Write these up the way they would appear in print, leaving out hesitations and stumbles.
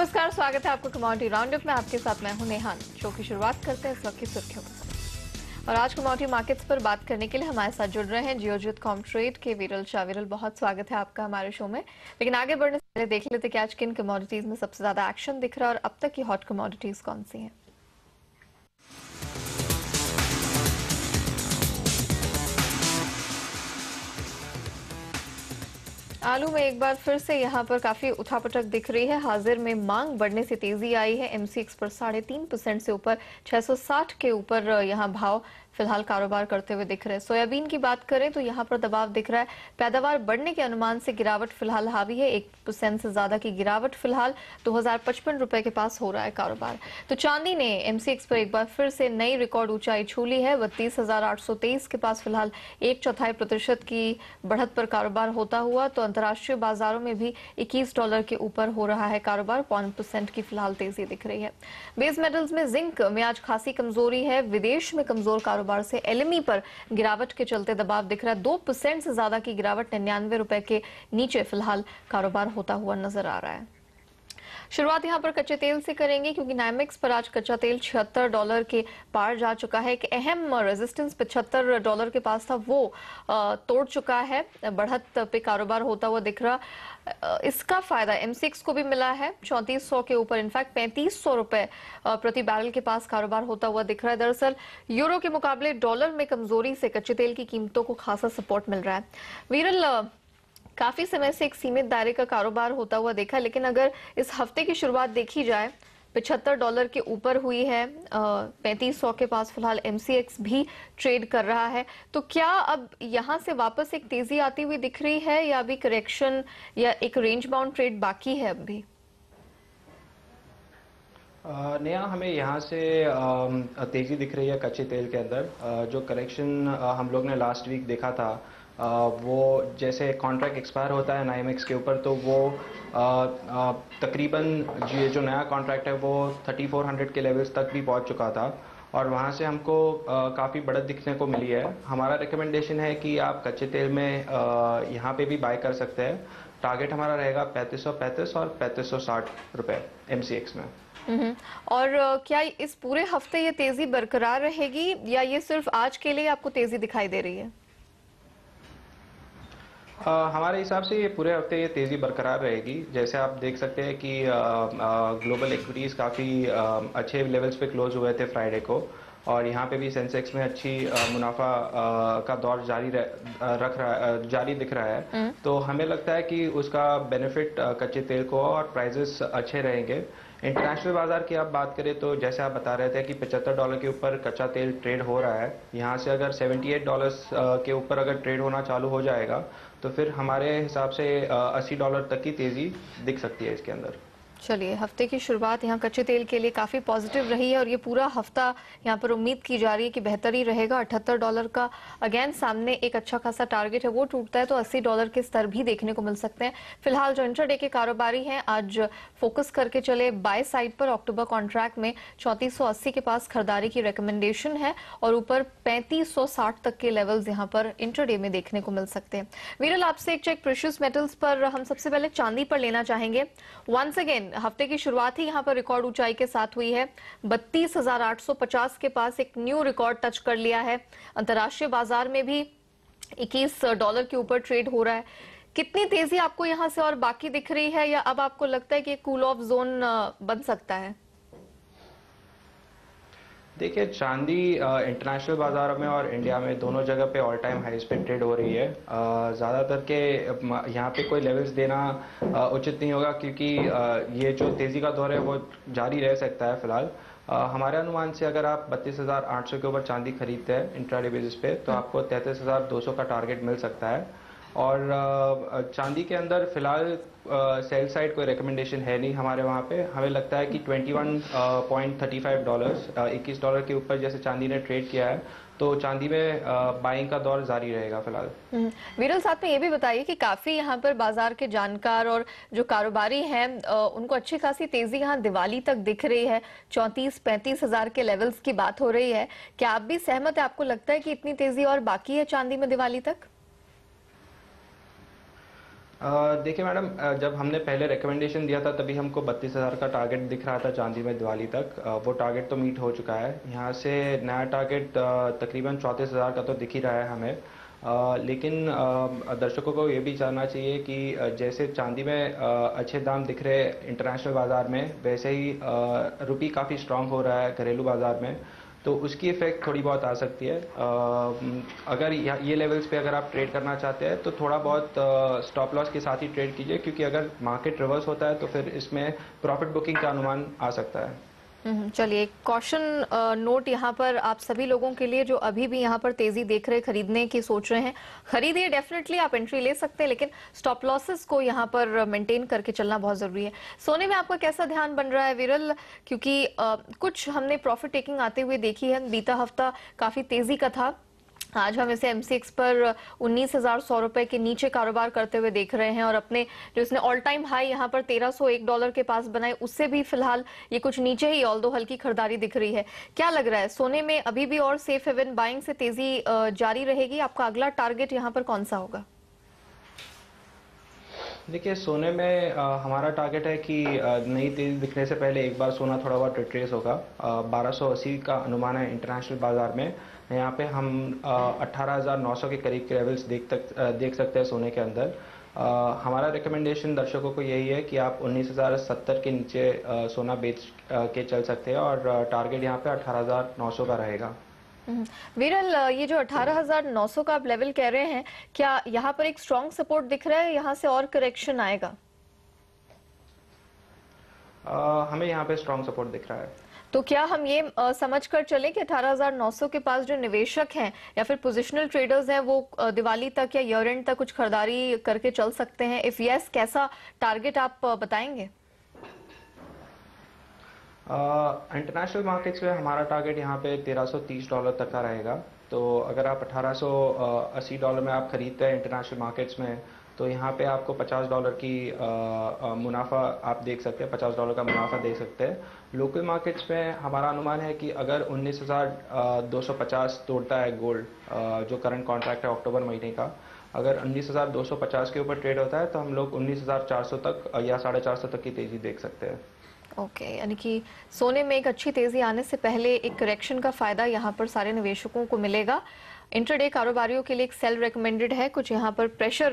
नमस्कार, स्वागत है आपको कमोडिटी राउंडअप में। आपके साथ मैं हूं नेहान। शो की शुरुआत करते हैं इस वक्त की सुर्खियों के। और आज कमोडिटी मार्केट्स पर बात करने के लिए हमारे साथ जुड़ रहे हैं जियोजित कॉमट्रेड के विरल शाह। विरल, बहुत स्वागत है आपका हमारे शो में। लेकिन आगे बढ़ने से पहले देख लेते कि आज किन कमोडिटीज में सबसे ज्यादा एक्शन दिख रहा है और अब तक की हॉट कमोडिटीज कौन सी हैं। आलू में एक बार फिर से यहां पर काफी उठापटक दिख रही है। हाजिर में मांग बढ़ने से तेजी आई है। एमसीएक्स पर 3.5% से ऊपर 660 के ऊपर यहां भाव फिलहाल कारोबार करते हुए दिख रहे हैं। सोयाबीन की बात करें तो यहां पर दबाव दिख रहा है। पैदावार बढ़ने के अनुमान से गिरावट फिलहाल हावी है। 1% से ज्यादा की गिरावट फिलहाल 2055 रुपए के पास हो रहा है कारोबार। तो चांदी ने एमसीएक्स पर एक बार फिर से नई रिकॉर्ड ऊंचाई छू ली है। 32,823 के पास फिलहाल 1/4% की बढ़त पर कारोबार होता हुआ। तो अंतर्राष्ट्रीय बाजारों में भी $21 के ऊपर हो रहा है कारोबार। 0.5% की फिलहाल तेजी दिख रही है। बेस मेटल्स में जिंक में आज खासी कमजोरी है। विदेश में कमजोर कारोबार से एलएमई पर गिरावट के चलते दबाव दिख रहा है। 2% से ज्यादा की गिरावट 99 रुपए के नीचे फिलहाल कारोबार होता हुआ नजर आ रहा है। शुरुआत यहां पर कच्चे तेल से करेंगे क्योंकि नाइमेक्स पर आज कच्चा तेल $76 के पार जा चुका है। एक अहम रेजिस्टेंस $75 के पास था, वो तोड़ चुका है। बढ़त पे कारोबार होता हुआ दिख रहा। इसका फायदा एमसीएक्स को भी मिला है। 3400 के ऊपर, इनफैक्ट 3500 रुपए प्रति बैरल के पास कारोबार होता हुआ दिख रहा है। दरअसल यूरो के मुकाबले डॉलर में कमजोरी से कच्चे तेल की कीमतों को खासा सपोर्ट मिल रहा है। वीरल, काफी समय से एक सीमित दायरे का कारोबार होता हुआ देखा, लेकिन अगर इस हफ्ते की शुरुआत देखी जाए $75 के ऊपर हुई है। 3500 के पास फिलहाल एमसीएक्स भी ट्रेड कर रहा है। तो क्या अब यहां से वापस एक तेजी आती हुई दिख रही है या अभी करेक्शन या एक रेंज बाउंड ट्रेड बाकी है अब भी? नया हमें यहाँ से तेज़ी दिख रही है कच्चे तेल के अंदर। जो करेक्शन हम लोग ने लास्ट वीक देखा था, वो जैसे कॉन्ट्रैक्ट एक्सपायर होता है नाइमेक्स के ऊपर, तो वो तकरीबन जो नया कॉन्ट्रैक्ट है वो 3400 के लेवल्स तक भी पहुँच चुका था और वहाँ से हमको काफ़ी बढ़त दिखने को मिली है। हमारा रिकमेंडेशन है कि आप कच्चे तेल में यहाँ पे भी बाय कर सकते हैं। टारगेट हमारा रहेगा 3535 और 3560 रुपये एमसीएक्स में। और क्या इस पूरे हफ्ते ये तेजी बरकरार रहेगी या ये सिर्फ आज के लिए आपको तेजी दिखाई दे रही है? हमारे हिसाब से ये पूरे हफ्ते ये तेज़ी बरकरार रहेगी। जैसे आप देख सकते हैं कि ग्लोबल इक्विटीज़ काफ़ी अच्छे लेवल्स पे क्लोज हुए थे फ्राइडे को और यहाँ पे भी सेंसेक्स में अच्छी मुनाफा का दौर जारी दिख रहा है। तो हमें लगता है कि उसका बेनिफिट कच्चे तेल को और प्राइजेस अच्छे रहेंगे। इंटरनेशनल बाजार की आप बात करें तो जैसे आप बता रहे थे कि $75 के ऊपर कच्चा तेल ट्रेड हो रहा है। यहाँ से अगर $78 के ऊपर अगर ट्रेड होना चालू हो जाएगा तो फिर हमारे हिसाब से $80 तक की तेज़ी दिख सकती है इसके अंदर। चलिए, हफ्ते की शुरुआत यहाँ कच्चे तेल के लिए काफी पॉजिटिव रही है और ये पूरा हफ्ता यहाँ पर उम्मीद की जा रही है कि बेहतर ही रहेगा। $78 का अगेन सामने एक अच्छा खासा टारगेट है, वो टूटता है तो $80 के स्तर भी देखने को मिल सकते हैं। फिलहाल जो इंट्राडे के कारोबारी हैं आज फोकस करके चले बाय साइड पर। अक्टूबर कॉन्ट्रैक्ट में 3480 के पास खरीदारी की रिकमेंडेशन है और ऊपर 3560 तक के लेवल्स यहाँ पर इंट्राडे में देखने को मिल सकते हैं। वीरल, आपसे एक चेक प्रेशियस मेटल्स पर हम सबसे पहले चांदी पर लेना चाहेंगे। वंस अगेन हफ्ते की शुरुआत ही यहां पर रिकॉर्ड ऊंचाई के साथ हुई है। 32,850 के पास एक न्यू रिकॉर्ड टच कर लिया है। अंतर्राष्ट्रीय बाजार में भी $21 के ऊपर ट्रेड हो रहा है। कितनी तेजी आपको यहां से और बाकी दिख रही है या अब आपको लगता है कि कूल ऑफ जोन बन सकता है? देखिए, चांदी इंटरनेशनल बाजारों में और इंडिया में दोनों जगह पे ऑल टाइम हाईज पे ट्रेड हो रही है। ज़्यादातर के यहाँ पे कोई लेवल्स देना उचित नहीं होगा क्योंकि ये जो तेज़ी का दौर है वो जारी रह सकता है फिलहाल। हमारे अनुमान से अगर आप 32,800 के ऊपर चांदी खरीदते हैं इंट्राडे बेसिस पे तो आपको 33,200 का टारगेट मिल सकता है। और चांदी के अंदर फिलहाल सेल साइड कोई रिकमेंडेशन है नहीं हमारे वहाँ पे। हमें लगता है कि $21.35 $21 के ऊपर जैसे चांदी ने ट्रेड किया है तो चांदी में बाइंग का दौर जारी रहेगा फिलहाल। वीरल, साथ में ये भी बताइए कि काफी यहाँ पर बाजार के जानकार और जो कारोबारी हैं उनको अच्छी खासी तेजी यहाँ दिवाली तक दिख रही है। 34-35 हजार के लेवल्स की बात हो रही है। क्या आप भी सहमत है? आपको लगता है कि इतनी तेजी और बाकी है चांदी में दिवाली तक? देखिए मैडम, जब हमने पहले रिकमेंडेशन दिया था तभी हमको 32,000 का टारगेट दिख रहा था चांदी में दिवाली तक। वो टारगेट तो मीट हो चुका है। यहाँ से नया टारगेट तकरीबन 34,000 का तो दिख ही रहा है हमें। लेकिन दर्शकों को ये भी जानना चाहिए कि जैसे चांदी में अच्छे दाम दिख रहे हैं इंटरनेशनल बाज़ार में, वैसे ही रुपी काफ़ी स्ट्रांग हो रहा है घरेलू बाज़ार में। तो उसकी इफ़ेक्ट थोड़ी बहुत आ सकती है। अगर ये लेवल्स पे अगर आप ट्रेड करना चाहते हैं तो थोड़ा बहुत स्टॉप लॉस के साथ ही ट्रेड कीजिए, क्योंकि अगर मार्केट रिवर्स होता है तो फिर इसमें प्रॉफिट बुकिंग का अनुमान आ सकता है। चलिए, एक कॉशन नोट यहाँ पर आप सभी लोगों के लिए जो अभी भी यहाँ पर तेजी देख रहे, खरीदने की सोच रहे हैं, खरीदिए। डेफिनेटली आप एंट्री ले सकते हैं, लेकिन स्टॉप लॉसेस को यहाँ पर मेंटेन करके चलना बहुत जरूरी है। सोने में आपका कैसा ध्यान बन रहा है विरल? क्योंकि कुछ हमने प्रॉफिट टेकिंग आते हुए देखी है। बीता हफ्ता काफी तेजी का था। आज हम इसे एमसीएक्स पर 19,100 रुपए के नीचे कारोबार करते हुए देख रहे हैं, और अपने जो इसने ऑल टाइम हाई यहाँ पर $1,301 के पास बनाए, उससे भी फिलहाल ये कुछ नीचे ही, ऑल्दो हल्की खरीदारी दिख रही है। क्या लग रहा है, सोने में अभी भी और सेफ हेवन बाइंग से तेजी जारी रहेगी? आपका अगला टारगेट यहाँ पर कौन सा होगा? देखिए, सोने में हमारा टारगेट है कि नई तेजी दिखने से पहले एक बार सोना थोड़ा बहुत रिट्रेस होगा। 1280 का अनुमान है इंटरनेशनल बाजार में। यहाँ पे हम 18,900 के करीब के लेवल्स देख सकते हैं सोने के अंदर। हमारा रिकमेंडेशन दर्शकों को यही है कि आप 19,070 के नीचे सोना बेच के चल सकते हैं, और टारगेट यहाँ पे 18,900 का रहेगा। विरल, ये जो 18,900 का आप लेवल कह रहे हैं, क्या यहाँ पर एक स्ट्रॉन्ग सपोर्ट दिख रहा है? यहाँ से और करेक्शन आएगा? हमें यहाँ पे स्ट्रॉन्ग सपोर्ट दिख रहा है। तो क्या हम ये समझ कर चलें कि 18,900 के पास जो निवेशक हैं या फिर पोजिशनल ट्रेडर्स हैं, वो दिवाली तक या ईयर एंड तक कुछ खरीदारी करके चल सकते हैं? इफ यस, कैसा टारगेट आप बताएंगे? इंटरनेशनल मार्केट्स में हमारा टारगेट यहाँ पे $1,330 तक का रहेगा। तो अगर आप $1,880 में आप खरीदते हैं इंटरनेशनल मार्केट्स में, तो यहाँ पे आपको $50 की मुनाफा आप देख सकते हैं, $50 का मुनाफा देख सकते हैं। लोकल मार्केट्स में हमारा अनुमान है कि अगर 19,250 तोड़ता है गोल्ड, जो करंट कॉन्ट्रैक्ट है अक्टूबर महीने का, अगर 19,250 के ऊपर ट्रेड होता है तो हम लोग 19,400 तक या 450 तक की तेजी देख सकते हैं। ओके, यानी कि सोने में एक अच्छी तेजी आने से पहले एक करेक्शन का फायदा यहाँ पर सारे निवेशकों को मिलेगा। इंट्राडे कारोबारियों के लिए एक सेल रेकमेंडेड है। कुछ यहाँ पर प्रेशर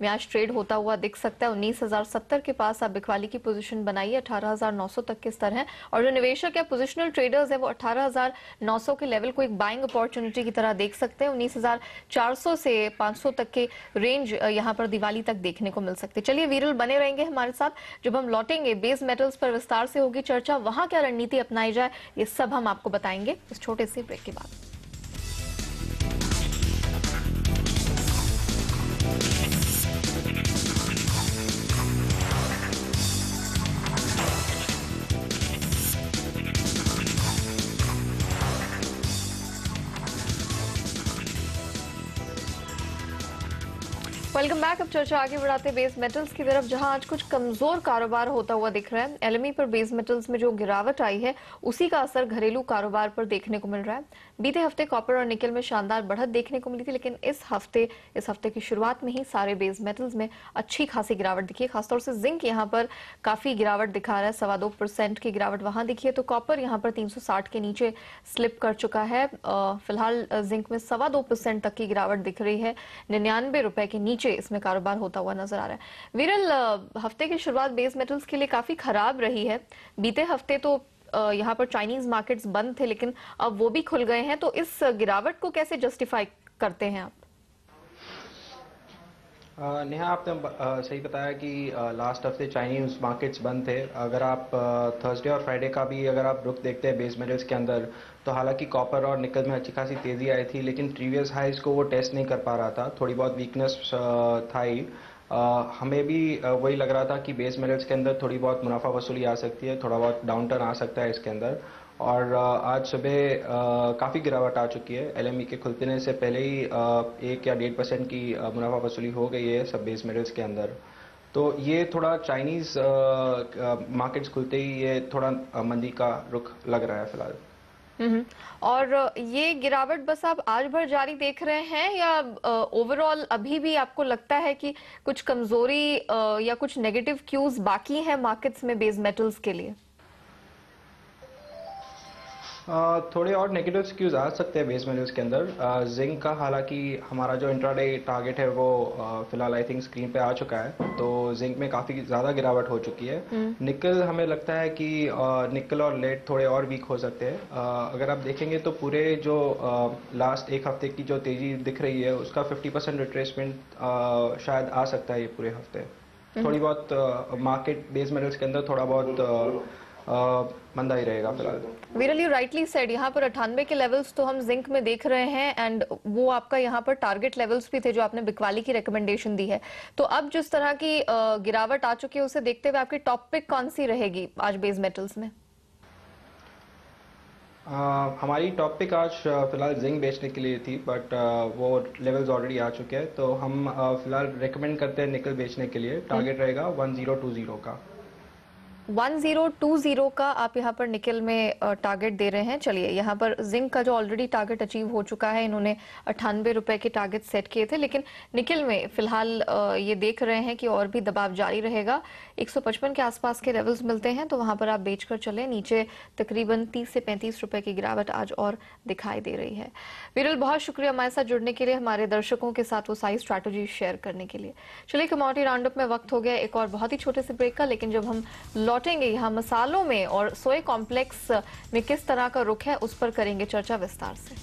में आज ट्रेड होता हुआ दिख सकता है। 19,070 के पास आप बिकवाली की पोजीशन बनाइए। 18,900 तक के स्तर है, और जो निवेशक या पोजिशनल ट्रेडर्स है वो 18,900 के लेवल को एक बाइंग अपॉर्चुनिटी की तरह देख सकते हैं। 19,400 से 500 तक के रेंज यहाँ पर दिवाली तक देखने को मिल सकते हैं। चलिए, विरल बने रहेंगे हमारे साथ। जब हम लौटेंगे, बेस मेटल्स पर विस्तार से होगी चर्चा, वहां क्या रणनीति अपनाई जाए, ये सब हम आपको बताएंगे इस छोटे से ब्रेक के बाद। Welcome back. अब चर्चा आगे बढ़ाते बेस मेटल्स की तरफ, जहां आज कुछ कमजोर कारोबार होता हुआ दिख रहा है। एलएमई पर बेस मेटल्स में जो गिरावट आई है, उसी का असर घरेलू कारोबार पर देखने को मिल रहा है। बीते हफ्ते कॉपर और निकल में शानदार बढ़त देखने को मिली थी, लेकिन इस हफ्ते की शुरुआत में ही सारे बेस मेटल्स में अच्छी खासी गिरावट दिखी है। खासतौर से जिंक यहाँ पर काफी गिरावट दिखा रहा है। 2.25% की गिरावट वहां दिखी है। तो कॉपर यहाँ पर 360 के नीचे स्लिप कर चुका है। फिलहाल जिंक में 2.25% तक की गिरावट दिख रही है। 99 रुपए के नीचे इसमें कारोबार होता हुआ नजर आ रहा है। विरल, हफ्ते की शुरुआत बेस मेटल्स के लिए काफी खराब रही है। बीते हफ्ते तो यहाँ पर चाइनीज मार्केट्स बंद थे, लेकिन अब वो भी खुल गए हैं। तो इस गिरावट को कैसे जस्टिफाई करते हैं आप? नेहा, आपने सही बताया कि लास्ट हफ्ते चाइनीज मार्केट्स बंद थे। अगर आप थर्सडे और फ्राइडे का भी अगर आप रुख देखते हैं बेस मेटल्स के अंदर, तो हालांकि कॉपर और निकल में अच्छी खासी तेजी आई थी, लेकिन प्रीवियस हाइज को वो टेस्ट नहीं कर पा रहा था। थोड़ी बहुत वीकनेस था ही। हमें भी वही लग रहा था कि बेस मेटल्स के अंदर थोड़ी बहुत मुनाफा वसूली आ सकती है, थोड़ा बहुत डाउन टर्न आ सकता है इसके अंदर। और आज सुबह काफ़ी गिरावट आ चुकी है। एलएमई के खुलने से पहले ही 1 या 1.5% की मुनाफा वसूली हो गई है सब बेस मेटल्स के अंदर। तो ये थोड़ा चाइनीज़ मार्केट्स खुलते ही ये थोड़ा मंदी का रुख लग रहा है फिलहाल। और ये गिरावट बस आप आज भर जारी देख रहे हैं या ओवरऑल अभी भी आपको लगता है कि कुछ कमजोरी या कुछ नेगेटिव क्यूज बाकी हैं मार्केट्स में बेस मेटल्स के लिए? थोड़े और नेगेटिव स्क्यूज आ सकते हैं बेस मेटल्स के अंदर। जिंक का हालांकि हमारा जो इंट्राडे टारगेट है वो फिलहाल आई थिंक स्क्रीन पे आ चुका है, तो जिंक में काफ़ी ज़्यादा गिरावट हो चुकी है। निकल हमें लगता है कि निकल और लेड थोड़े और वीक हो सकते हैं। अगर आप देखेंगे तो पूरे जो लास्ट एक हफ्ते की जो तेज़ी दिख रही है उसका 50% रिट्रेसमेंट शायद आ सकता है ये पूरे हफ्ते। थोड़ी बहुत मार्केट बेस मेटल्स के अंदर थोड़ा बहुत मंदा ही रहेगा फिलहाल। विरल, यू राइटली सेड, यहाँ पर 98 के लेवल्स तो हम जिंक में देख रहे हैं एंड वो आपका यहाँ पर टारगेट लेवल्स भी थे जो आपने बिकवाली की रिकमेंडेशन दी है। तो अब जिस तरह की गिरावट आ चुकी है उसे देखते हुए आपकी टॉप पिक कौन सी रहेगी आज बेस मेटल्स में? हमारी टॉप पिक आज फिलहाल जिंक बेचने के लिए थी, बट वो लेवल्स ऑलरेडी आ चुके हैं, तो हम फिलहाल रेकमेंड करते हैं निकल बेचने के लिए। टारगेट रहेगा 1020 का। 1020 का आप यहाँ पर निकल में टारगेट दे रहे हैं। चलिए, यहाँ पर जिंक का जो ऑलरेडी टारगेट अचीव हो चुका है, इन्होंने 98 रुपए के टारगेट सेट किए थे, लेकिन निकल में फिलहाल ये देख रहे हैं कि और भी दबाव जारी रहेगा। 155 के आसपास के लेवल्स मिलते हैं, तो वहां पर आप बेचकर चले। नीचे तकरीबन 30 से 35 रुपए की गिरावट आज और दिखाई दे रही है। विरल, बहुत शुक्रिया हमारे साथ जुड़ने के लिए, हमारे दर्शकों के साथ वो सारी स्ट्रैटेजी शेयर करने के लिए। चलिए, कमोडिटी राउंडअप में वक्त हो गया एक और बहुत ही छोटे से ब्रेक का, लेकिन जब हम लौटेंगे यहाँ मसालों में और सोए कॉम्प्लेक्स में किस तरह का रुख है उस पर करेंगे चर्चा विस्तार से।